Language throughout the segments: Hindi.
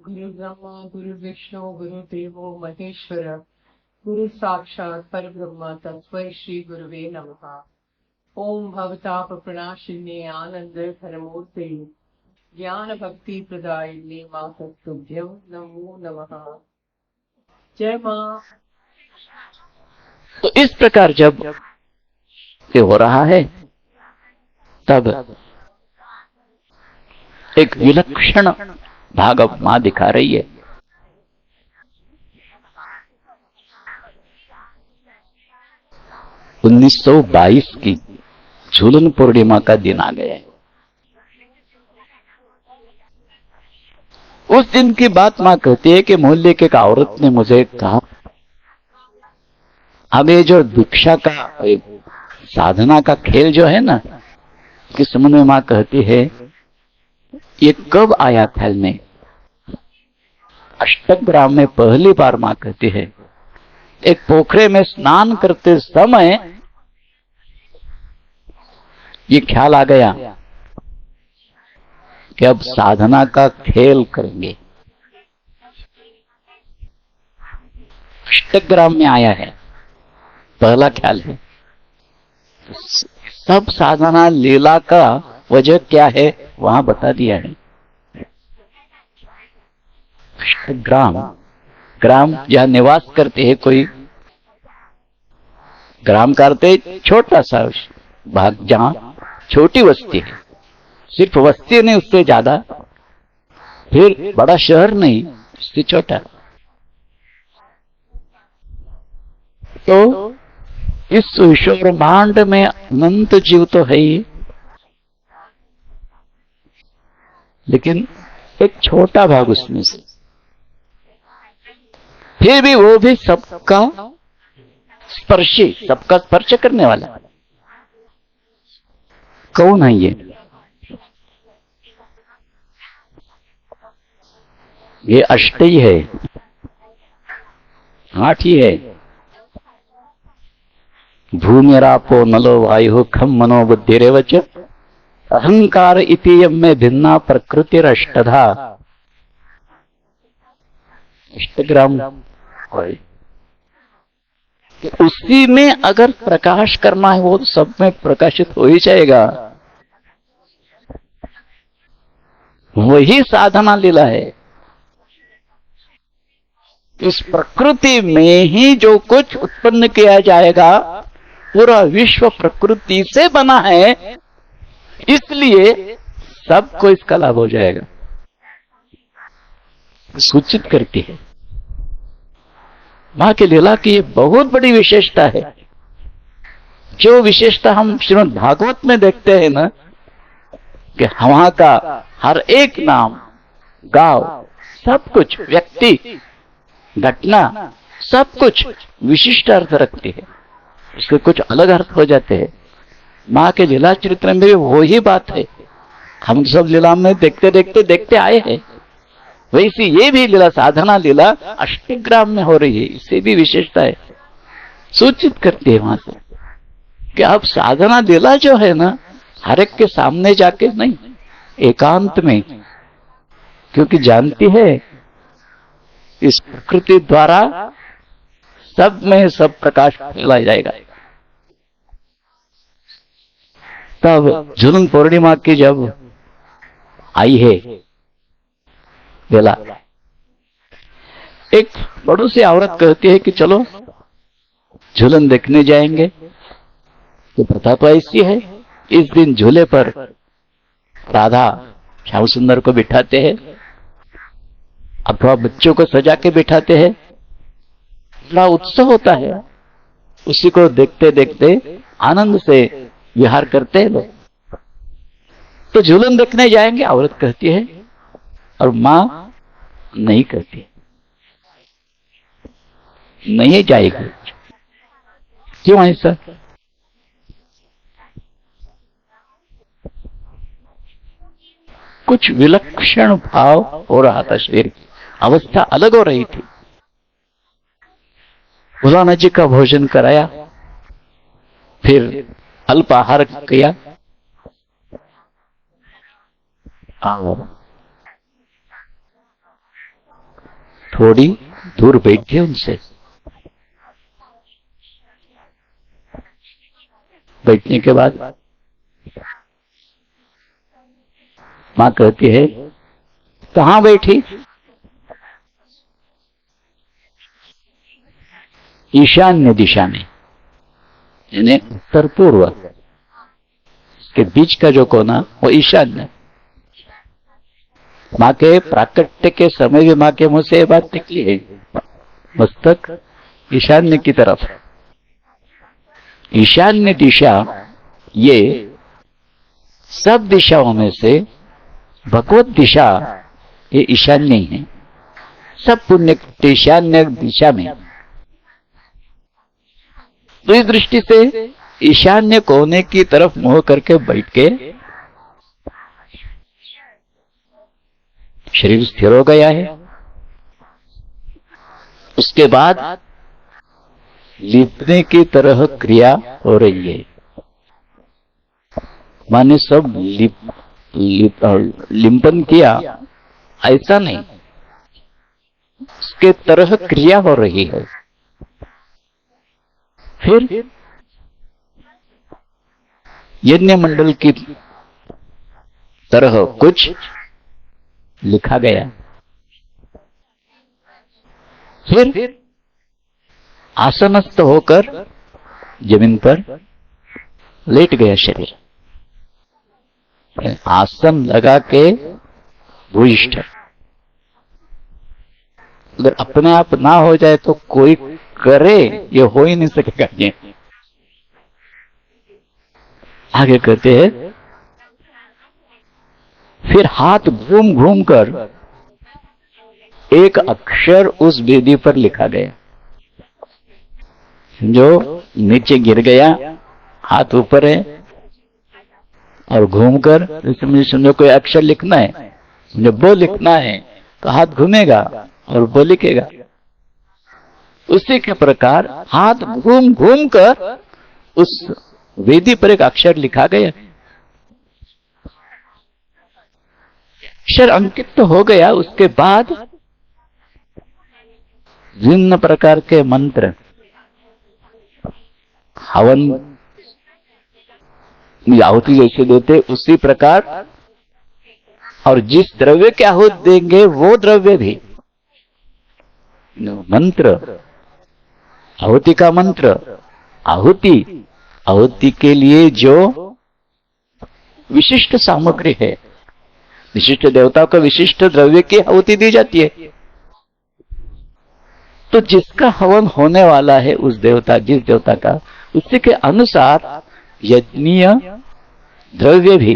गुरु ब्रह्मा गुरु विष्णु गुरु देवो महेश्वर गुरु साक्षात् परब्रह्म तस्मै श्री गुरुवे नमः। ओम भवताप प्रणाशिन्ये आनंद धर्मोते ज्ञान भक्ति प्रदायिने मातस्तुभ्यं नमो नमः। जय मां। तो इस प्रकार जब ये हो रहा है तब एक विलक्षण भाग अब मां दिखा रही है। उन्नीस सौ 22 की झूलन पूर्णिमा का दिन आ गया है। उस दिन की बात मां कहती है कि मोहल्ले की एक औरत ने मुझे कहा, हमें जो दीक्षा का साधना का खेल जो है ना, किस संबंध में मां कहती है, ये कब आया ख्याल में? अष्टग्राम में पहली बार मां कहती है, एक पोखरे में स्नान करते समय ये ख्याल आ गया कि अब साधना का खेल करेंगे। अष्टग्राम में आया है, पहला ख्याल है। सब साधना लीला का वजह क्या है वहां बता दिया है। अष्टग्राम, ग्राम जहां निवास करते हैं कोई, ग्राम करते छोटा सा भाग जहां छोटी बस्ती है, सिर्फ बस्ती नहीं उससे ज्यादा, फिर बड़ा शहर नहीं उससे छोटा। तो इस विश्व ब्रह्मांड में अनंत जीव तो है ही, लेकिन एक छोटा भाग उसमें से, फिर भी वो भी सबका स्पर्शी, सबका स्पर्श करने वाला। कौन है ये अष्ट ही है, 8 ही है। भूमिरापो नलो वायु खम मनो बुद्धिरेवच अहंकार इतियम में भिन्ना प्रकृतिरष्टधा। अष्टग्राम उसी में अगर प्रकाश करना है वो तो सब में प्रकाशित हो ही जाएगा। वही साधना लीला है। इस प्रकृति में ही जो कुछ उत्पन्न किया जाएगा, पूरा विश्व प्रकृति से बना है, इसलिए सबको इसका लाभ हो जाएगा। सूचित करती है मां की लीला की बहुत बड़ी विशेषता है। जो विशेषता हम श्रीमद् भागवत में देखते हैं ना, कि वहां का हर एक नाम, गांव, सब कुछ, व्यक्ति, घटना, सब कुछ विशिष्ट अर्थ रखती है, उसके कुछ अलग अर्थ हो जाते हैं। मां के लीला चरित्र में भी वही बात है। हम सब लीला में देखते आए हैं, वैसी ये भी लीला, साधना लीला अष्टग्राम में हो रही है। इससे भी विशेषता है, सूचित करती है वहां से कि अब साधना लीला जो है ना, हर एक के सामने जाके नहीं, एकांत में, क्योंकि जानती है इस प्रकृति द्वारा सब में सब प्रकाश फैला जाएगा। तब झूलन पूर्णिमा की जब आई है लीला, एक पड़ोसी औरत कहती है कि चलो झूलन देखने जाएंगे। तो प्रथा तो ऐसी है, इस दिन झूले पर राधा श्याम सुंदर को बिठाते हैं अथवा बच्चों को सजा के बिठाते हैं। बड़ा उत्सव होता है, उसी को देखते देखते आनंद से विहार करते हैं लोग। तो झूलन देखने जाएंगे औरत कहती है, और मां नहीं कहती, नहीं जाएगी। क्यों ऐसा? कुछ विलक्षण भाव हो रहा था, शरीर की अवस्था अलग हो रही थी। भोलानाथ जी का भोजन कराया, फिर अल्पाहार किया, थोड़ी दूर बैठ गए उनसे। बैठने के बाद मां कहती है, कहां बैठी? ईशान्य दिशा में, यानी उत्तर पूर्व के बीच का जो कोना वो ईशान्य। मां के प्राकट्य के समय भी मां के मुंह से ये बात निकली है, मस्तक ईशान्य की तरफ। ईशान्य दिशा ये सब दिशाओं में से भगवत दिशा ये ईशान्य ही है। सब पुण्य ईशान्य दिशा में। तो इस दृष्टि से ईशान्य कोने की तरफ मुंह करके बैठ के शरीर स्थिर हो गया है। उसके बाद लिपने की तरह क्रिया हो रही है, माने सब लिंपन किया ऐसा नहीं, उसके तरह क्रिया हो रही है। फिर यज्ञ मंडल की तरह कुछ लिखा गया। फिर आसनस्थ होकर जमीन पर लेट गया शरीर, आसन लगा के भूयिष्ठ। अगर अपने आप ना हो जाए तो कोई करे, ये हो ही नहीं सकेगा। ये आगे कहते हैं, फिर हाथ घूम घूम कर एक अक्षर उस वेदी पर लिखा गया। जो नीचे गिर गया, हाथ ऊपर है, और घूमकर समझो कोई अक्षर लिखना है, मुझे वो लिखना है, तो हाथ घूमेगा और वो लिखेगा। उसी के प्रकार हाथ घूम घूम कर उस वेदी पर एक अक्षर लिखा गया। अक्षर अंकित तो हो गया। उसके बाद विभिन्न प्रकार के मंत्र, हवन आहुति जैसे देते उसी प्रकार, और जिस द्रव्य के आहुति देंगे वो द्रव्य भी मंत्र, आहुति का मंत्र, आहुति के लिए जो विशिष्ट सामग्री है, विशिष्ट देवता को विशिष्ट द्रव्य की आहुति दी जाती है। तो जिसका हवन होने वाला है उस देवता, जिस देवता का, उसी के अनुसार यज्ञीय द्रव्य भी,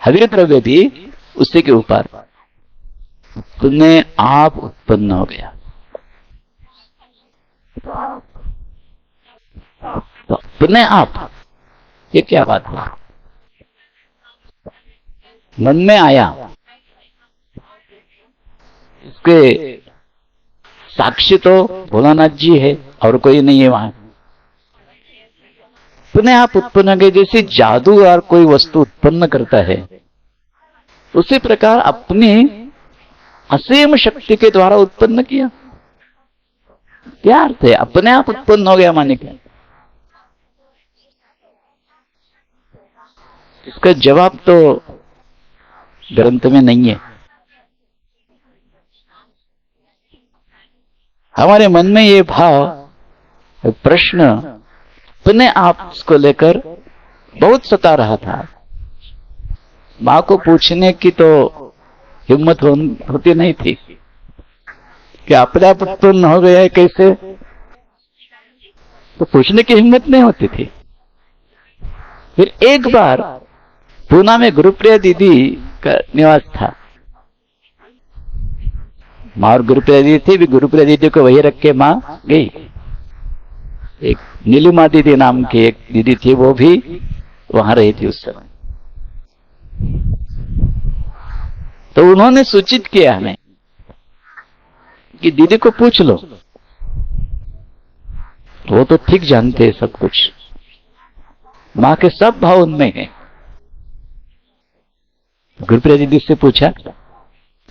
हविर द्रव्य भी उसी के ऊपर अपने आप उत्पन्न हो गया। तो अपने आप, ये क्या बात है? मन में आया, इसके साक्षी तो भोलानाथ जी है और कोई नहीं है वहां। अपने आप उत्पन्न हो गए। जैसे जादू और कोई वस्तु उत्पन्न करता है, उसी प्रकार अपनी असीम शक्ति के द्वारा उत्पन्न किया। क्या अर्थ है अपने आप उत्पन्न हो गया माने क्या? इसका जवाब तो ग्रंथ में नहीं है। हमारे मन में ये भाव, प्रश्न अपने आप को लेकर बहुत सता रहा था। मां को पूछने की तो हिम्मत होती नहीं थी कि अपने आप उत्पन्न हो गया है कैसे, तो पूछने की हिम्मत नहीं होती थी। फिर एक बार पूना में गुरुप्रिया दीदी का निवास था। मां और गुरुप्रिया दीदी थी, भी गुरुप्रिया दीदी को वही रख के मां गई। एक नीलिमा दीदी नाम की एक दीदी थी, वो भी वहां रही थी उस समय। तो उन्होंने सूचित किया हमें कि दीदी को पूछ लो, वो तो ठीक जानते हैं सब कुछ, मां के सब भाव उनमें है। गुरुप्रिया दीदी से पूछा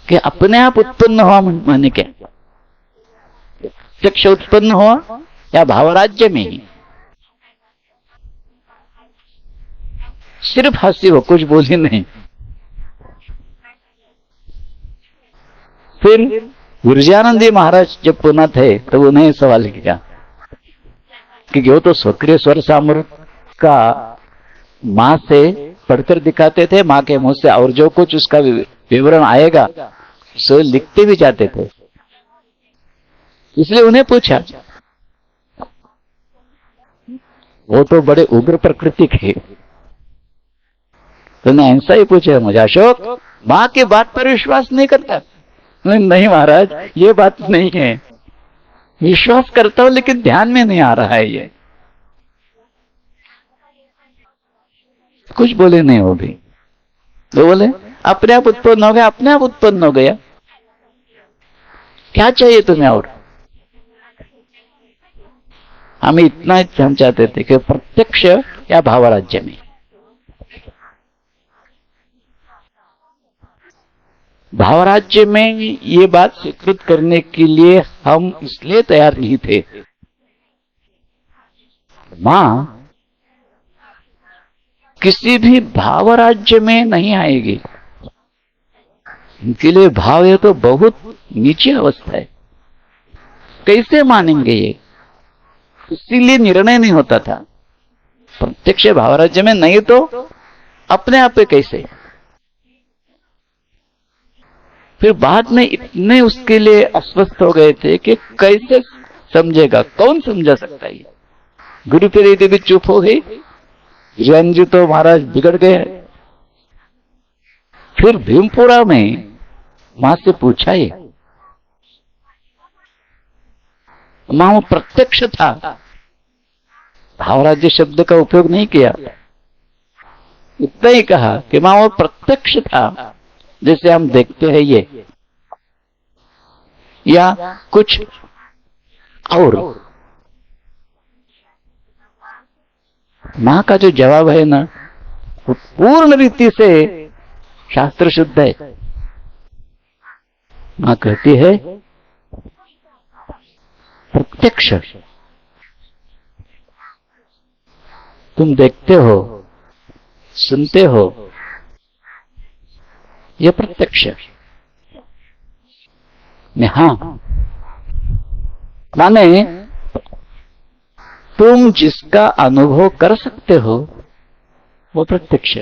कि अपने आप उत्पन्न हुआ माने क्या? प्रत्यक्ष उत्पन्न हुआ या भावराज्य में ही? सिर्फ हंसी, वो कुछ बोली नहीं। फिर गुरुजानंद जी महाराज जब पुनः थे तो उन्हें सवाल किया कि वो तो स्वक्रिय स्वर सामृत का माँ से पढ़कर दिखाते थे, माँ के मुंह से, और जो कुछ उसका विवरण आएगा सो लिखते भी जाते थे। इसलिए उन्हें पूछा, वो तो बड़े उग्र प्रकृति के, तो ऐसा ही पूछा मुझे, अशोक माँ की बात पर विश्वास नहीं करता? नहीं महाराज, ये बात नहीं है, विश्वास करता हूं लेकिन ध्यान में नहीं आ रहा है। ये कुछ बोले नहीं वो भी। तो बोले अपने आप उत्पन्न हो गया, अपने आप उत्पन्न हो गया, क्या चाहिए तुम्हें और? हमें इतना हम चाहते थे कि प्रत्यक्ष या भावराज्य में। भावराज्य में ये बात स्वीकृत करने के लिए हम इसलिए तैयार नहीं थे, मां किसी भी भावराज्य में नहीं आएगी। उनके लिए भाव ये तो बहुत नीची अवस्था है, कैसे मानेंगे ये? इसीलिए निर्णय नहीं होता था। प्रत्यक्ष भावराज्य में नहीं तो अपने आप पे कैसे? फिर बाद में इतने उसके लिए अस्वस्थ हो गए थे कि कैसे समझेगा, कौन समझा सकता है? गुरु प्रीति भी चुप हो गई, जैन जी तो महाराज बिगड़ गए। फिर भीमपुरा में मां से पूछा, ये मां वो प्रत्यक्ष था, भावराज्य शब्द का उपयोग नहीं किया, इतना ही कहा कि मां वो प्रत्यक्ष था, जैसे हम देखते हैं ये, या कुछ और? मां का जो जवाब है ना, वो पूर्ण रीति से शास्त्र शुद्ध है। मां कहती है प्रत्यक्ष, तुम देखते हो, सुनते हो, ये प्रत्यक्ष। हाँ, माने तुम जिसका अनुभव कर सकते हो वो प्रत्यक्ष।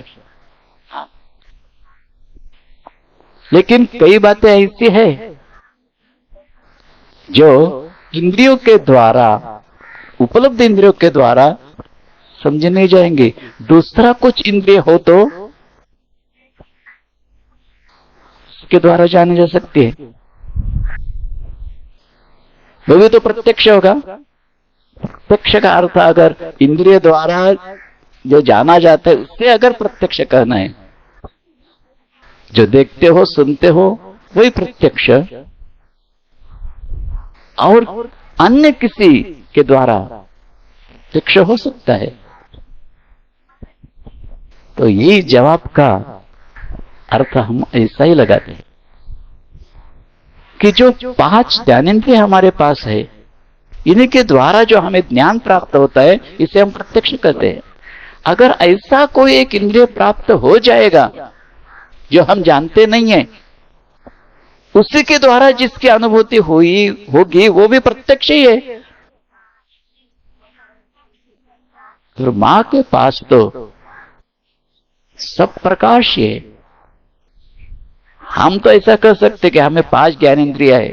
लेकिन कई बातें ऐसी है जो इंद्रियों के द्वारा, उपलब्ध इंद्रियों के द्वारा समझे नहीं जाएंगे। दूसरा कुछ इंद्रिय हो तो उसके द्वारा जाने जा सकती है, वो भी तो प्रत्यक्ष होगा। प्रत्यक्ष का अर्थ अगर इंद्रिय द्वारा जो जाना जाता है उससे अगर प्रत्यक्ष कहना है, जो देखते हो सुनते हो वही प्रत्यक्ष, और अन्य किसी के द्वारा प्रत्यक्ष हो सकता है। तो यही जवाब का अर्थ हम ऐसा ही लगाते हैं कि जो 5 ज्ञानेंद्रिय हमारे पास है, इन्हीं के द्वारा जो हमें ज्ञान प्राप्त होता है, इसे हम प्रत्यक्ष कहते हैं। अगर ऐसा कोई एक इंद्रिय प्राप्त हो जाएगा जो हम जानते नहीं है, उसी के द्वारा जिसकी अनुभूति हुई होगी वो भी प्रत्यक्ष ही है। तो मां के पास तो सब प्रकाश है। हम तो ऐसा कर सकते कि हमें 5 ज्ञानेंद्रिय है,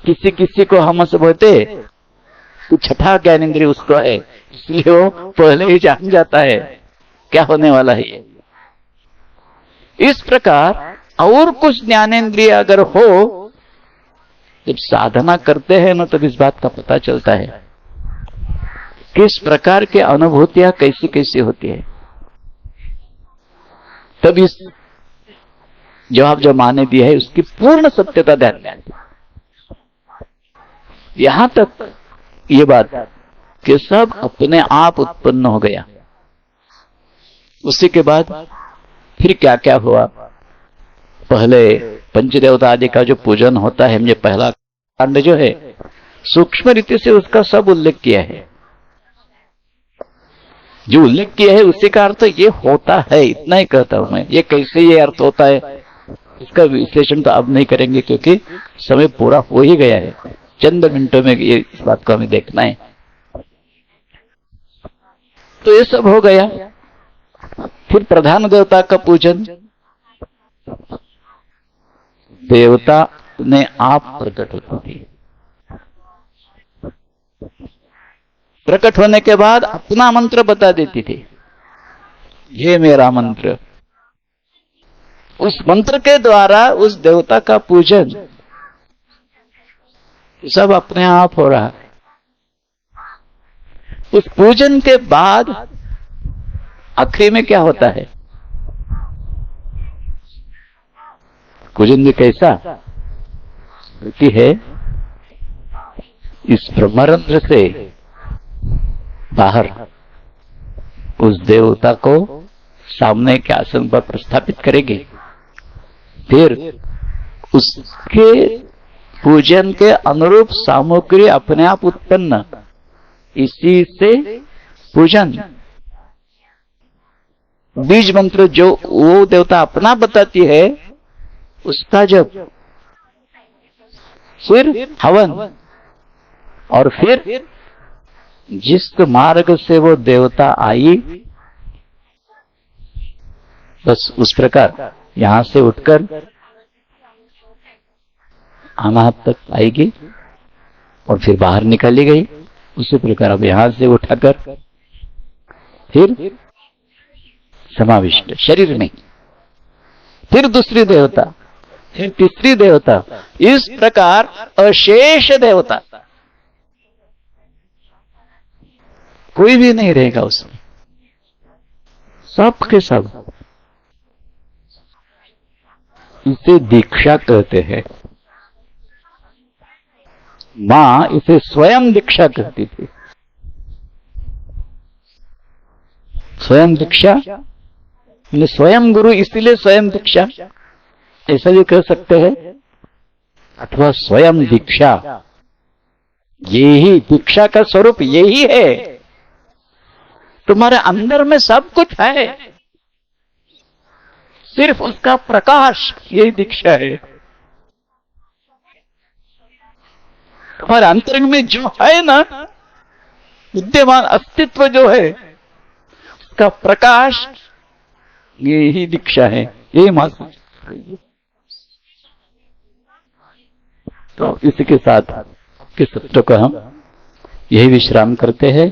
किसी किसी को हम से बोलते तो 6ठा ज्ञानेंद्रिय उसको है, इसलिए वो पहले ही जान जाता है क्या होने वाला है ये। इस प्रकार और कुछ ज्ञानेंद्रिय अगर हो, जब साधना करते हैं ना तब इस बात का पता चलता है किस प्रकार की अनुभूतियां कैसी कैसी होती है। तब इस जवाब जो माने दिया है उसकी पूर्ण सत्यता ध्यान में आती है। यहां तक ये बात कि सब अपने आप उत्पन्न हो गया। उसी के बाद फिर क्या क्या हुआ? पहले पंचदेवता आदि का जो पूजन होता है, ये पहला कांड जो है सूक्ष्म रीति से उसका सब उल्लेख किया है। जो उल्लेख किया है उसी का अर्थ ये होता है, इतना ही कहता हूं मैं। ये कैसे ये अर्थ होता है इसका विश्लेषण तो अब नहीं करेंगे, क्योंकि समय पूरा हो ही गया है। चंद मिनटों में ये इस बात को हमें देखना है। तो ये सब हो गया। फिर प्रधान देवता का पूजन। देवता ने आप प्रकट होती है। प्रकट होने के बाद अपना मंत्र बता देती थी, ये मेरा मंत्र। उस मंत्र के द्वारा उस देवता का पूजन सब अपने आप हो रहा है। उस पूजन के बाद आखिरी में क्या होता है? पूजन भी कैसा होती है? इस ब्रह्मरंध्र से बाहर उस देवता को सामने के आसन पर प्रस्थापित करेंगे। फिर उसके पूजन के अनुरूप सामग्री अपने आप उत्पन्न, इसी से पूजन। बीज मंत्र जो वो देवता अपना बताती है उसका जप, फिर हवन, और फिर जिस मार्ग से वो देवता आई, बस उस प्रकार यहां से उठकर अनाहत तक आएगी और फिर बाहर निकाली गई। उसी प्रकार अब यहां से उठाकर फिर समाविष्ट शरीर में, फिर दूसरी देवता, फिर तीसरी देवता, इस प्रकार अशेष देवता, कोई भी नहीं रहेगा उसमें, सब के सब। इसे दीक्षा कहते हैं। मां इसे स्वयं दीक्षा कहती थी। स्वयं दीक्षा, स्वयं गुरु, इसलिए स्वयं दीक्षा ऐसा भी कह सकते हैं, अथवा स्वयं दीक्षा। यही दीक्षा का स्वरूप यही है। तुम्हारे अंदर में सब कुछ है, सिर्फ उसका प्रकाश, यही दीक्षा है। तुम्हारे अंतरंग में जो है ना, विद्यमान अस्तित्व जो है, उसका प्रकाश, यही दीक्षा है, यही मात्र। तो इसी के साथ के सत्र को हम यही विश्राम करते हैं।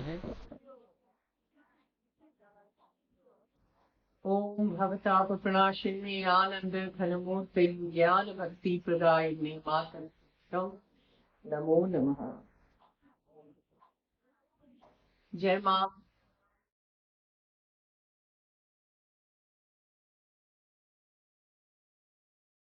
ओम भवताप प्रणाशिनी आनंद घनमूर्ति ज्ञान भक्ति प्रदायिनी मातरम नमो नमः। जय मां।